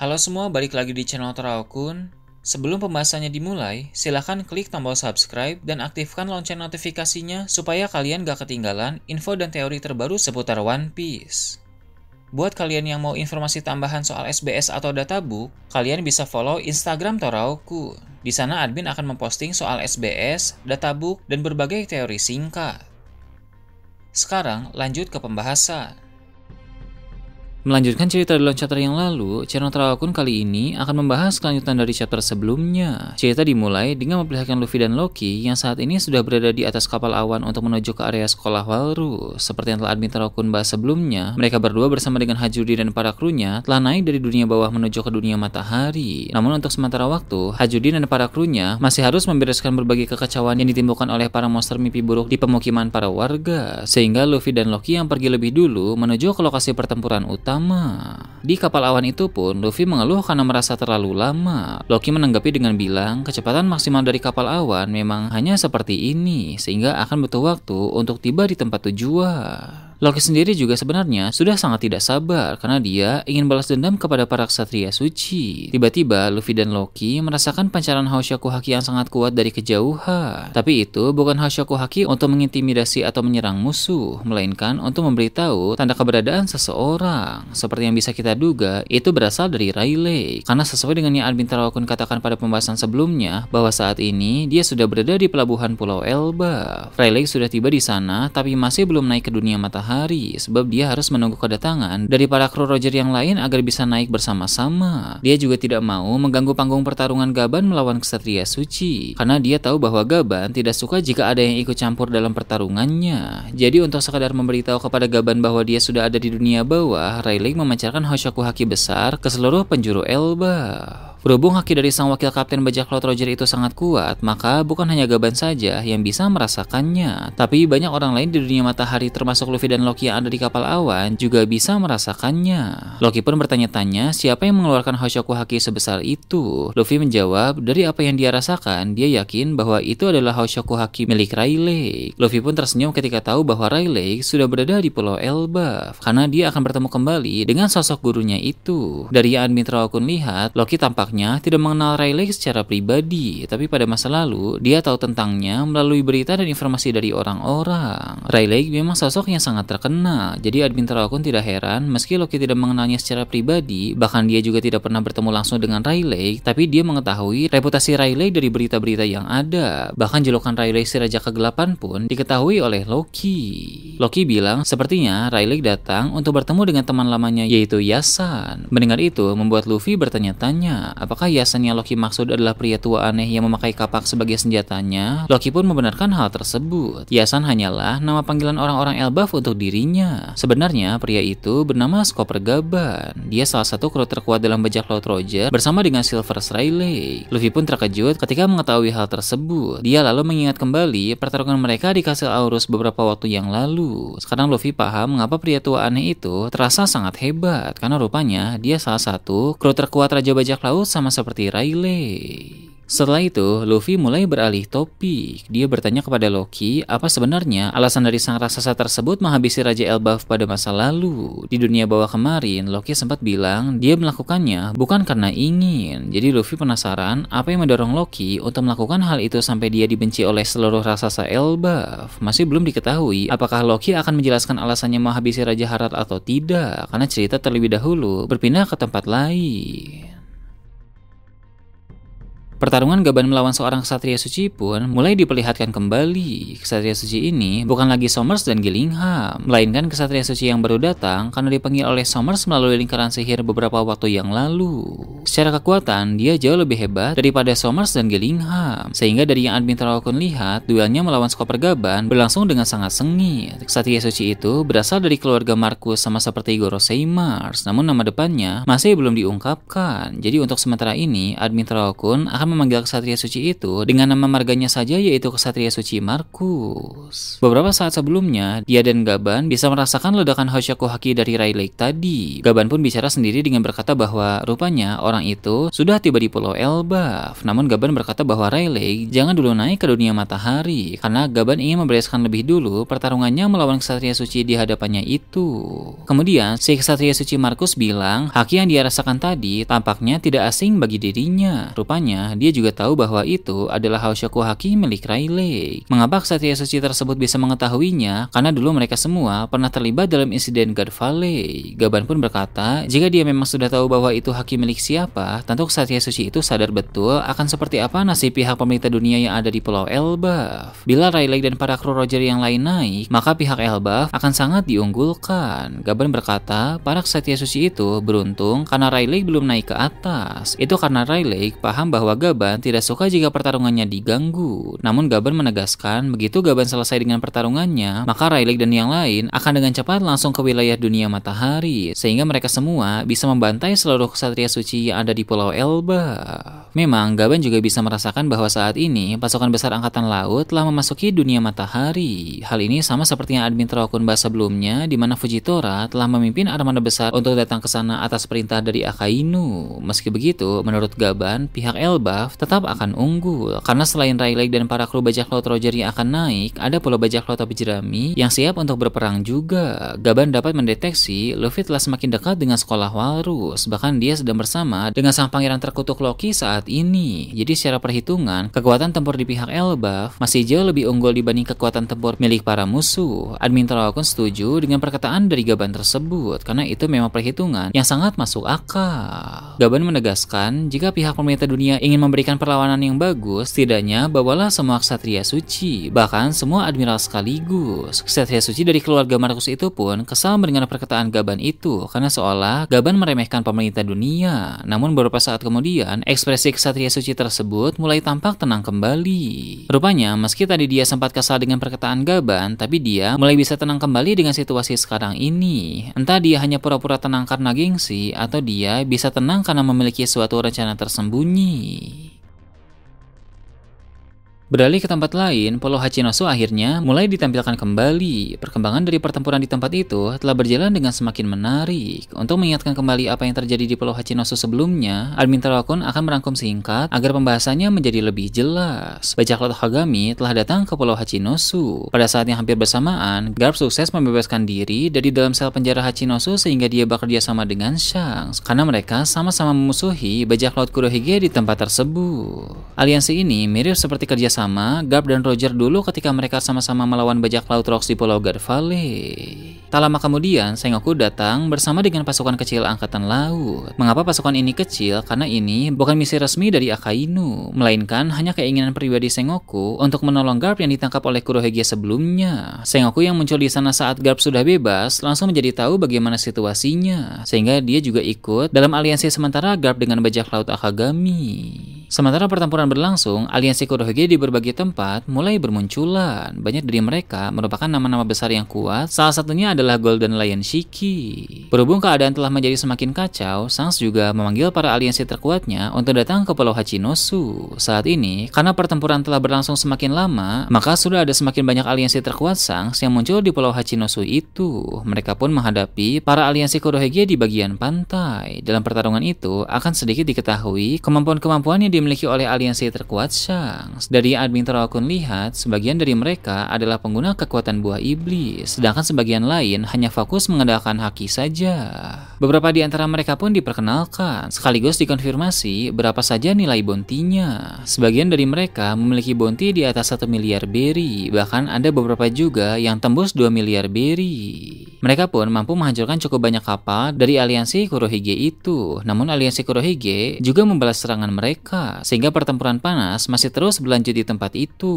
Halo semua, balik lagi di channel Teraokun. Sebelum pembahasannya dimulai, silahkan klik tombol subscribe dan aktifkan lonceng notifikasinya supaya kalian gak ketinggalan info dan teori terbaru seputar One Piece. Buat kalian yang mau informasi tambahan soal SBS atau databook, kalian bisa follow Instagram Teraokun. Di sana admin akan memposting soal SBS, databook, dan berbagai teori singkat. Sekarang lanjut ke pembahasan. Melanjutkan cerita dalam chapter yang lalu, channel Teraokun kali ini akan membahas kelanjutan dari chapter sebelumnya. Cerita dimulai dengan memperlihatkan Luffy dan Loki yang saat ini sudah berada di atas kapal awan untuk menuju ke area sekolah Walrus. Seperti yang telah admin Teraokun bahas sebelumnya, mereka berdua bersama dengan Hajudi dan para krunya telah naik dari dunia bawah menuju ke dunia matahari. Namun untuk sementara waktu, Hajudi dan para krunya masih harus membereskan berbagai kekacauan yang ditimbulkan oleh para monster mimpi buruk di pemukiman para warga. Sehingga Luffy dan Loki yang pergi lebih dulu menuju ke lokasi pertempuran utama. Di kapal awan itu pun, Luffy mengeluh karena merasa terlalu lama. Loki menanggapi dengan bilang, kecepatan maksimal dari kapal awan memang hanya seperti ini, sehingga akan butuh waktu untuk tiba di tempat tujuan. Loki sendiri juga sebenarnya sudah sangat tidak sabar karena dia ingin balas dendam kepada para ksatria suci. Tiba-tiba Luffy dan Loki merasakan pancaran haus Shakuhaki yang sangat kuat dari kejauhan. Tapi itu bukan haus Shakuhaki untuk mengintimidasi atau menyerang musuh, melainkan untuk memberitahu tanda keberadaan seseorang. Seperti yang bisa kita duga, itu berasal dari Rayleigh. Karena sesuai dengan yang admin Teraokun katakan pada pembahasan sebelumnya, bahwa saat ini dia sudah berada di pelabuhan Pulau Elbaf. Rayleigh sudah tiba di sana, tapi masih belum naik ke dunia matahari. Sebab dia harus menunggu kedatangan dari para kru Roger yang lain agar bisa naik bersama-sama. Dia juga tidak mau mengganggu panggung pertarungan Gaban melawan ksatria suci, karena dia tahu bahwa Gaban tidak suka jika ada yang ikut campur dalam pertarungannya. Jadi untuk sekadar memberitahu kepada Gaban bahwa dia sudah ada di dunia bawah, Rayleigh memancarkan haus Shakuhaki besar ke seluruh penjuru Elbaf. Berhubung haki dari sang wakil kapten bajak laut Roger itu sangat kuat, maka bukan hanya Gaban saja yang bisa merasakannya, tapi banyak orang lain di dunia matahari termasuk Luffy dan Loki yang ada di kapal awan juga bisa merasakannya. Loki pun bertanya-tanya siapa yang mengeluarkan haus Shakuhaki sebesar itu. Luffy menjawab, dari apa yang dia rasakan, dia yakin bahwa itu adalah haus Shakuhaki milik Rayleigh. Luffy pun tersenyum ketika tahu bahwa Rayleigh sudah berada di Pulau Elbaf, karena dia akan bertemu kembali dengan sosok gurunya itu. Dari yang admin Teraokun lihat, Loki tampaknya tidak mengenal Rayleigh secara pribadi, tapi pada masa lalu dia tahu tentangnya melalui berita dan informasi dari orang-orang. Rayleigh memang sosok yang sangat terkenal, jadi admin Teraokun tidak heran meski Loki tidak mengenalnya secara pribadi, bahkan dia juga tidak pernah bertemu langsung dengan Rayleigh, tapi dia mengetahui reputasi Rayleigh dari berita-berita yang ada. Bahkan julukan Rayleigh si Raja Kegelapan pun diketahui oleh Loki. Loki bilang sepertinya Rayleigh datang untuk bertemu dengan teman lamanya yaitu Yasan. Mendengar itu membuat Luffy bertanya-tanya, apakah Yasan yang Loki maksud adalah pria tua aneh yang memakai kapak sebagai senjatanya? Loki pun membenarkan hal tersebut. Yasan hanyalah nama panggilan orang-orang Elbaf untuk dirinya. Sebenarnya pria itu bernama Skopper Gaban. Dia salah satu kru terkuat dalam bajak laut Roger bersama dengan Silvers Rayleigh. Luffy pun terkejut ketika mengetahui hal tersebut. Dia lalu mengingat kembali pertarungan mereka di Kastil Aurus beberapa waktu yang lalu. Sekarang Luffy paham mengapa pria tua aneh itu terasa sangat hebat, karena rupanya dia salah satu kru terkuat Raja Bajak Laut sama seperti Rayleigh. Setelah itu, Luffy mulai beralih topik. Dia bertanya kepada Loki apa sebenarnya alasan dari sang raksasa tersebut menghabisi Raja Elbaf pada masa lalu. Di dunia bawah kemarin, Loki sempat bilang dia melakukannya bukan karena ingin. Jadi Luffy penasaran apa yang mendorong Loki untuk melakukan hal itu sampai dia dibenci oleh seluruh raksasa Elbaf. Masih belum diketahui apakah Loki akan menjelaskan alasannya menghabisi Raja Harat atau tidak, karena cerita terlebih dahulu berpindah ke tempat lain. Pertarungan Gaban melawan seorang ksatria suci pun mulai diperlihatkan kembali. Ksatria suci ini bukan lagi Somers dan Gillingham, melainkan ksatria suci yang baru datang karena dipanggil oleh Somers melalui lingkaran sihir beberapa waktu yang lalu. Secara kekuatan, dia jauh lebih hebat daripada Somers dan Gillingham, sehingga dari yang admin Teraokun lihat, duelnya melawan Skopper Gaban berlangsung dengan sangat sengit. Ksatria suci itu berasal dari keluarga Marcus sama seperti Gorosei Mars, namun nama depannya masih belum diungkapkan. Jadi untuk sementara ini, admin Teraokun akan memanggil Ksatria Suci itu dengan nama marganya saja, yaitu Ksatria Suci Markus. Beberapa saat sebelumnya, dia dan Gaban bisa merasakan ledakan Hoshoku Haki dari Rayleigh tadi. Gaban pun bicara sendiri dengan berkata bahwa rupanya orang itu sudah tiba di Pulau Elbaf. Namun Gaban berkata bahwa Rayleigh jangan dulu naik ke dunia matahari, karena Gaban ingin membereskan lebih dulu pertarungannya melawan Ksatria Suci di hadapannya itu. Kemudian, si Ksatria Suci Markus bilang, haki yang dia rasakan tadi tampaknya tidak asing bagi dirinya. Rupanya, dia juga tahu bahwa itu adalah Hoshoku Haki milik Rayleigh. Mengapa Ksatria Suci tersebut bisa mengetahuinya? Karena dulu mereka semua pernah terlibat dalam insiden God Valley. Gaban pun berkata, jika dia memang sudah tahu bahwa itu haki milik siapa, tentu Ksatria Suci itu sadar betul akan seperti apa nasib pihak pemerintah dunia yang ada di Pulau Elbaf. Bila Rayleigh dan para kru Roger yang lain naik, maka pihak Elbaf akan sangat diunggulkan. Gaban berkata, para Ksatria Suci itu beruntung karena Rayleigh belum naik ke atas. Itu karena Rayleigh paham bahwa Gaban tidak suka jika pertarungannya diganggu. Namun Gaban menegaskan, begitu Gaban selesai dengan pertarungannya, maka Rayleigh dan yang lain akan dengan cepat langsung ke wilayah dunia matahari, sehingga mereka semua bisa membantai seluruh Ksatria Suci yang ada di Pulau Elbaf. Memang Gaban juga bisa merasakan bahwa saat ini pasukan besar angkatan laut telah memasuki dunia matahari. Hal ini sama seperti yang admin Taro Kun bahas sebelumnya, di mana Fujitora telah memimpin armada besar untuk datang ke sana atas perintah dari Akainu. Meski begitu, menurut Gaban, pihak Elbaf tetap akan unggul karena selain Rayleigh dan para kru bajak laut Roger yang akan naik, ada pula bajak laut topi jerami yang siap untuk berperang juga. Gaban dapat mendeteksi Luffy telah semakin dekat dengan sekolah Walrus, bahkan dia sedang bersama dengan sang pangeran terkutuk Loki saat ini. Jadi secara perhitungan, kekuatan tempur di pihak Elbaf masih jauh lebih unggul dibanding kekuatan tempur milik para musuh. Admin Taro Kun setuju dengan perkataan dari Gaban tersebut, karena itu memang perhitungan yang sangat masuk akal. Gaban menegaskan, jika pihak pemerintah dunia ingin memberikan perlawanan yang bagus, setidaknya bawalah semua Ksatria Suci, bahkan semua admiral sekaligus. Ksatria Suci dari keluarga Markus itu pun kesal mendengar perkataan Gaban itu, karena seolah Gaban meremehkan pemerintah dunia. Namun beberapa saat kemudian, ekspresi Ksatria Suci tersebut mulai tampak tenang kembali. Rupanya, meski tadi dia sempat kesal dengan perkataan Gaban, tapi dia mulai bisa tenang kembali dengan situasi sekarang ini. Entah dia hanya pura-pura tenang karena gengsi, atau dia bisa tenang karena memiliki suatu rencana tersembunyi. Beralih ke tempat lain, Pulau Hachinosu akhirnya mulai ditampilkan kembali. Perkembangan dari pertempuran di tempat itu telah berjalan dengan semakin menarik. Untuk mengingatkan kembali apa yang terjadi di Pulau Hachinosu sebelumnya, admin Taro Kun akan merangkum singkat agar pembahasannya menjadi lebih jelas. Bajak laut Hagami telah datang ke Pulau Hachinosu. Pada saat yang hampir bersamaan, Garp sukses membebaskan diri dari dalam sel penjara Hachinosu sehingga dia bekerja sama dengan Shanks, karena mereka sama-sama memusuhi bajak laut Kurohige di tempat tersebut. Aliansi ini mirip seperti kerja sama Garp dan Roger dulu ketika mereka sama-sama melawan bajak laut Rocks di Pulau God Valley. Tak lama kemudian, Sengoku datang bersama dengan pasukan kecil angkatan laut. Mengapa pasukan ini kecil? Karena ini bukan misi resmi dari Akainu, melainkan hanya keinginan pribadi Sengoku untuk menolong Garp yang ditangkap oleh Kurohige sebelumnya. Sengoku yang muncul di sana saat Garp sudah bebas langsung menjadi tahu bagaimana situasinya, sehingga dia juga ikut dalam aliansi sementara Garp dengan bajak laut Akagami. Sementara pertempuran berlangsung, aliansi Kurohige di berbagai tempat mulai bermunculan. Banyak dari mereka merupakan nama-nama besar yang kuat, salah satunya adalah Golden Lion Shiki. Berhubung keadaan telah menjadi semakin kacau, Shanks juga memanggil para aliansi terkuatnya untuk datang ke Pulau Hachinosu. Saat ini, karena pertempuran telah berlangsung semakin lama, maka sudah ada semakin banyak aliansi terkuat Shanks yang muncul di Pulau Hachinosu itu. Mereka pun menghadapi para aliansi Kurohige di bagian pantai. Dalam pertarungan itu, akan sedikit diketahui kemampuan-kemampuan yang dimiliki oleh aliansi terkuat Shanks. Dari admin Taro Kun lihat, sebagian dari mereka adalah pengguna kekuatan buah iblis, sedangkan sebagian lain hanya fokus mengandalkan haki saja. Beberapa di antara mereka pun diperkenalkan, sekaligus dikonfirmasi berapa saja nilai bounty-nya. Sebagian dari mereka memiliki bounty di atas 1 miliar berry, bahkan ada beberapa juga yang tembus 2 miliar berry. Mereka pun mampu menghancurkan cukup banyak kapal dari aliansi Kurohige itu. Namun aliansi Kurohige juga membalas serangan mereka, sehingga pertempuran panas masih terus berlanjut di tempat itu.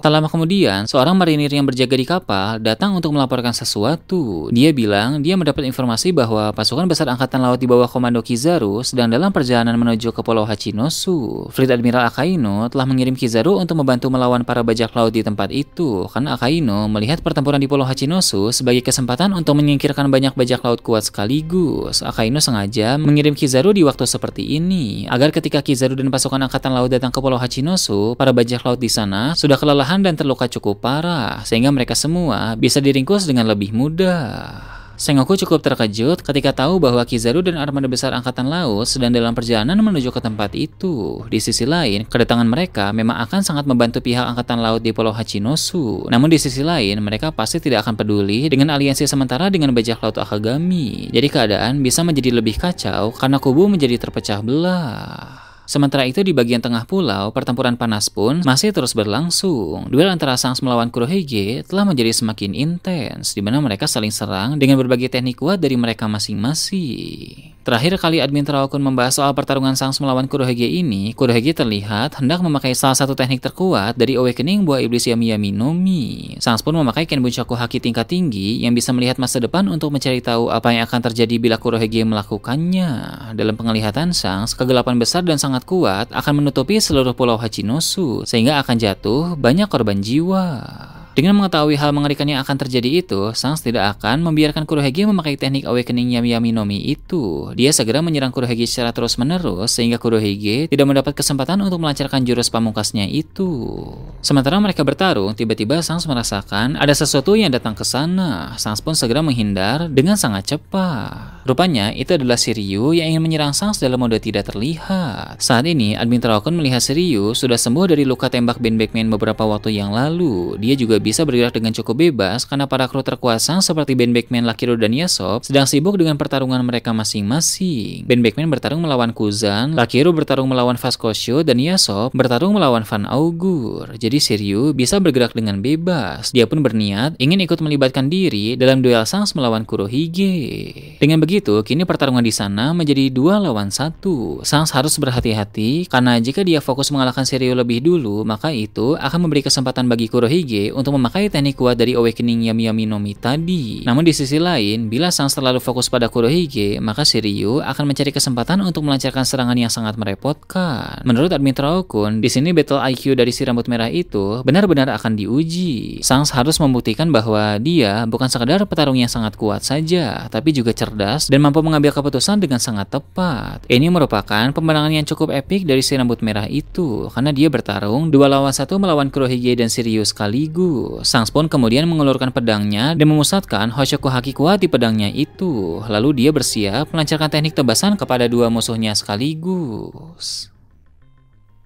Tak lama kemudian, seorang marinir yang berjaga di kapal datang untuk melaporkan sesuatu. Dia bilang dia mendapat informasi bahwa pasukan besar angkatan laut di bawah komando Kizaru sedang dalam perjalanan menuju ke Pulau Hachinosu. Fleet Admiral Akainu telah mengirim Kizaru untuk membantu melawan para bajak laut di tempat itu, karena Akainu melihat pertempuran di Pulau Hachinosu sebagai kesempatan kesempatan untuk menyingkirkan banyak bajak laut kuat sekaligus. Akainu sengaja mengirim Kizaru di waktu seperti ini, agar ketika Kizaru dan pasukan angkatan laut datang ke Pulau Hachinosu, para bajak laut di sana sudah kelelahan dan terluka cukup parah, sehingga mereka semua bisa diringkus dengan lebih mudah. Sengoku cukup terkejut ketika tahu bahwa Kizaru dan armada besar angkatan laut sedang dalam perjalanan menuju ke tempat itu. Di sisi lain, kedatangan mereka memang akan sangat membantu pihak angkatan laut di Pulau Hachinosu. Namun di sisi lain, mereka pasti tidak akan peduli dengan aliansi sementara dengan bajak laut Akagami. Jadi keadaan bisa menjadi lebih kacau karena kubu menjadi terpecah belah. Sementara itu di bagian tengah pulau, pertempuran panas pun masih terus berlangsung. Duel antara Shanks melawan Kurohige telah menjadi semakin intens, di mana mereka saling serang dengan berbagai teknik kuat dari mereka masing-masing. Terakhir kali admin Teraokun membahas soal pertarungan Shanks melawan Kurohige ini, Kurohige terlihat hendak memakai salah satu teknik terkuat dari Awakening Buah Iblis Yami Yami no Mi. Shanks pun memakai Kenbunchaku Haki tingkat tinggi yang bisa melihat masa depan untuk mencari tahu apa yang akan terjadi bila Kurohige melakukannya. Dalam penglihatan Shanks, kegelapan besar dan sangat kuat akan menutupi seluruh pulau Hachinosu, sehingga akan jatuh banyak korban jiwa. Dengan mengetahui hal mengerikan yang akan terjadi itu, Shanks tidak akan membiarkan Kurohige memakai teknik Awakening Yami Yami no Mi itu. Dia segera menyerang Kurohige secara terus-menerus sehingga Kurohige tidak mendapat kesempatan untuk melancarkan jurus pamungkasnya itu. Sementara mereka bertarung, tiba-tiba Shanks merasakan ada sesuatu yang datang ke sana. Shanks pun segera menghindar dengan sangat cepat. Rupanya itu adalah Shiryu yang ingin menyerang Shanks dalam mode tidak terlihat. Saat ini, admin Teraokun melihat Shiryu sudah sembuh dari luka tembak Ben Beckman beberapa waktu yang lalu. Dia juga bisa bergerak dengan cukup bebas karena para kru terkuat Shanks seperti Ben Beckman, Lakiru, dan Yasop sedang sibuk dengan pertarungan mereka masing-masing. Ben Beckman bertarung melawan Kuzan, Lakiru bertarung melawan Vascosio, dan Yasop bertarung melawan Van Augur. Jadi Shiryu bisa bergerak dengan bebas. Dia pun berniat ingin ikut melibatkan diri dalam duel Shanks melawan Kurohige. Dengan begitu, kini pertarungan di sana menjadi 2 lawan 1. Shanks harus berhati-hati karena jika dia fokus mengalahkan Shiryu lebih dulu, maka itu akan memberi kesempatan bagi Kurohige untuk memakai teknik kuat dari Awakening Yami Yami no Mi tadi. Namun di sisi lain, bila Shanks terlalu fokus pada Kurohige, maka Shiryu akan mencari kesempatan untuk melancarkan serangan yang sangat merepotkan. Menurut admin Teraokun, di sini battle IQ dari si rambut merah itu benar-benar akan diuji. Shanks harus membuktikan bahwa dia bukan sekadar petarung yang sangat kuat saja, tapi juga cerdas dan mampu mengambil keputusan dengan sangat tepat. Ini merupakan pemenangan yang cukup epik dari si rambut merah itu, karena dia bertarung 2 lawan 1 melawan Kurohige dan Shiryu sekaligus. Shanks pun kemudian mengulurkan pedangnya dan memusatkan Hoshoku Haki kuat di pedangnya itu. Lalu dia bersiap melancarkan teknik tebasan kepada 2 musuhnya sekaligus.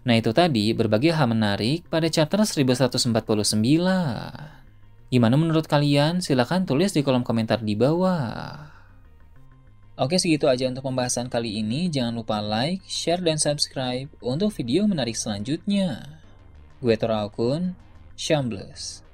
Nah itu tadi berbagai hal menarik pada chapter 1149. Gimana menurut kalian? Silahkan tulis di kolom komentar di bawah. Oke, segitu aja untuk pembahasan kali ini. Jangan lupa like, share, dan subscribe untuk video menarik selanjutnya. Gue Teraokun, Shambles.